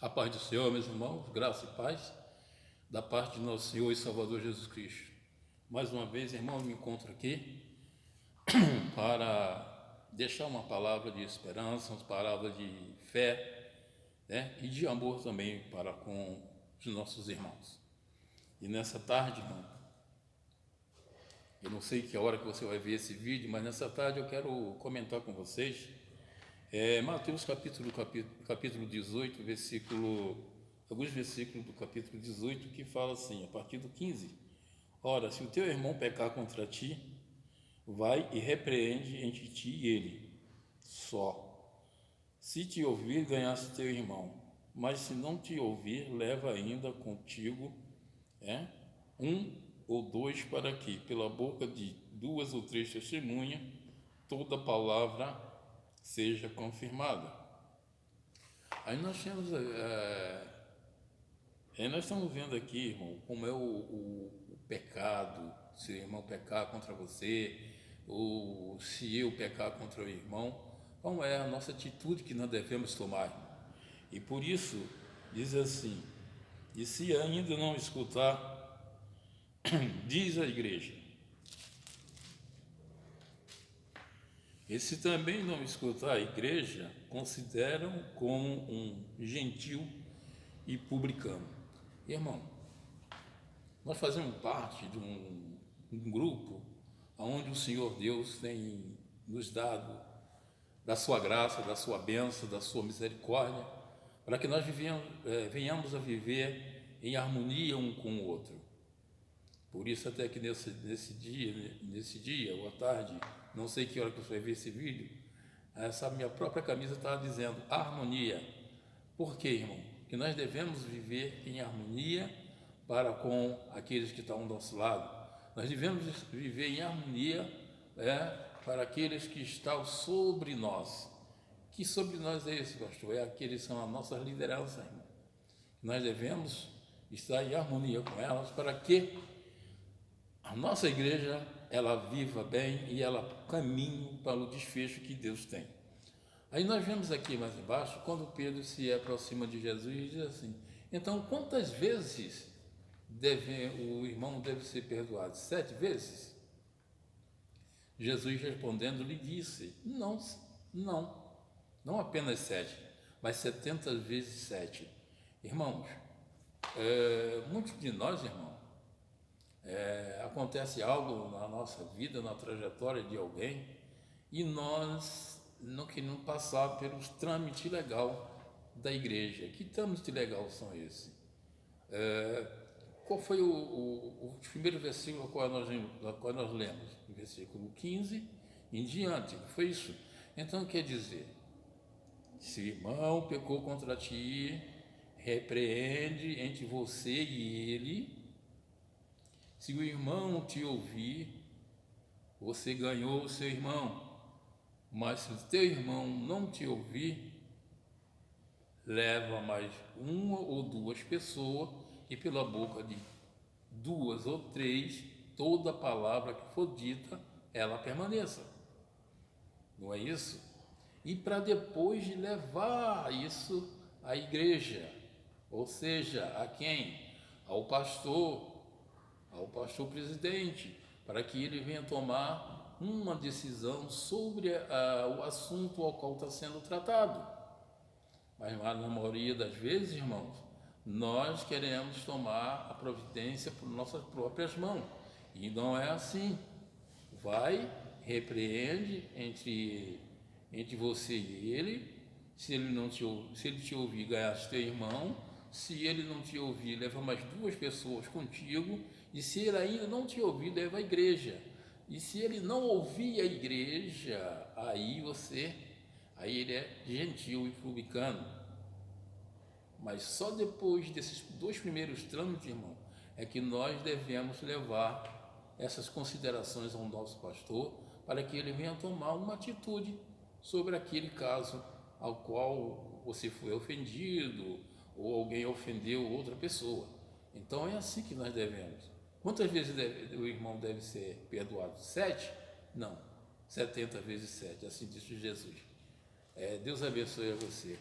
A paz do Senhor, meus irmãos, graça e paz, da parte de nosso Senhor e Salvador Jesus Cristo. Mais uma vez, irmão, me encontro aqui para deixar uma palavra de esperança, uma palavra de fé, né? E de amor também para com os nossos irmãos. E nessa tarde, irmão, eu não sei que hora que você vai ver esse vídeo, mas nessa tarde eu quero comentar com vocês Mateus capítulo 18, alguns versículos do capítulo 18 que fala assim, a partir do 15: Ora, se o teu irmão pecar contra ti, vai e repreende entre ti e ele só. Se te ouvir, ganhaste teu irmão, mas se não te ouvir, leva ainda contigo um ou dois, para que pela boca de duas ou três testemunhas toda palavra seja confirmada. Aí nós estamos vendo aqui, irmão, como é o pecado. Se o irmão pecar contra você, ou se eu pecar contra o irmão, como é a nossa atitude que nós devemos tomar. E por isso diz assim: e se ainda não escutar, diz a igreja, e se também não escutar a igreja, consideram como um gentil e publicano. Irmão, nós fazemos parte de um grupo onde o Senhor Deus tem nos dado da sua graça, da sua bênção, da sua misericórdia, para que nós venhamos a viver em harmonia um com o outro. Por isso até que nesse dia ou à tarde, não sei que hora que você vai ver esse vídeo, essa minha própria camisa estava dizendo harmonia. Por quê, irmão? Que nós devemos viver em harmonia para com aqueles que estão ao nosso lado. Nós devemos viver em harmonia para aqueles que estão sobre nós. Que sobre nós é esse, pastor? É aqueles que são as nossas lideranças, irmão. Nós devemos estar em harmonia com elas para que a nossa igreja ela viva bem e ela caminhe para o desfecho que Deus tem. Aí nós vemos aqui mais embaixo, quando Pedro se aproxima de Jesus e diz assim: então quantas vezes o irmão deve ser perdoado? 7 vezes? Jesus respondendo lhe disse: não apenas 7, mas 70 vezes 7. Irmãos, muitos de nós, irmãos, acontece algo na nossa vida, na trajetória de alguém, e nós não queremos passar pelos trâmites legal da igreja. Que trâmites legal são esses? Qual foi o primeiro versículo qual nós lemos? O versículo 15 em diante, foi isso? Então quer dizer, se o irmão pecou contra ti, repreende entre você e ele. Se o irmão te ouvir, você ganhou o seu irmão. Mas se o teu irmão não te ouvir, leva mais uma ou duas pessoas, e pela boca de duas ou três, toda palavra que for dita, ela permaneça. Não é isso? E para depois de levar isso à igreja, ou seja, a quem? Ao pastor presidente, para que ele venha tomar uma decisão sobre o assunto ao qual está sendo tratado. Mas na maioria das vezes, irmãos, nós queremos tomar a providência por nossas próprias mãos, e não é assim. Vai, repreende entre você e ele. Se ele te ouvir, ganhaste teu irmão. Se ele não te ouvir, leva mais duas pessoas contigo. E se ele ainda não te ouvir, leva a igreja. E se ele não ouvir a igreja, aí ele é gentil e publicano. Mas só depois desses 2 primeiros trâmites, irmão, é que nós devemos levar essas considerações ao nosso pastor, para que ele venha tomar uma atitude sobre aquele caso ao qual você foi ofendido, ou alguém ofendeu outra pessoa. Então é assim que nós devemos. Quantas vezes o irmão deve ser perdoado? 7? Não, 70 vezes 7, assim disse Jesus. Deus abençoe a você.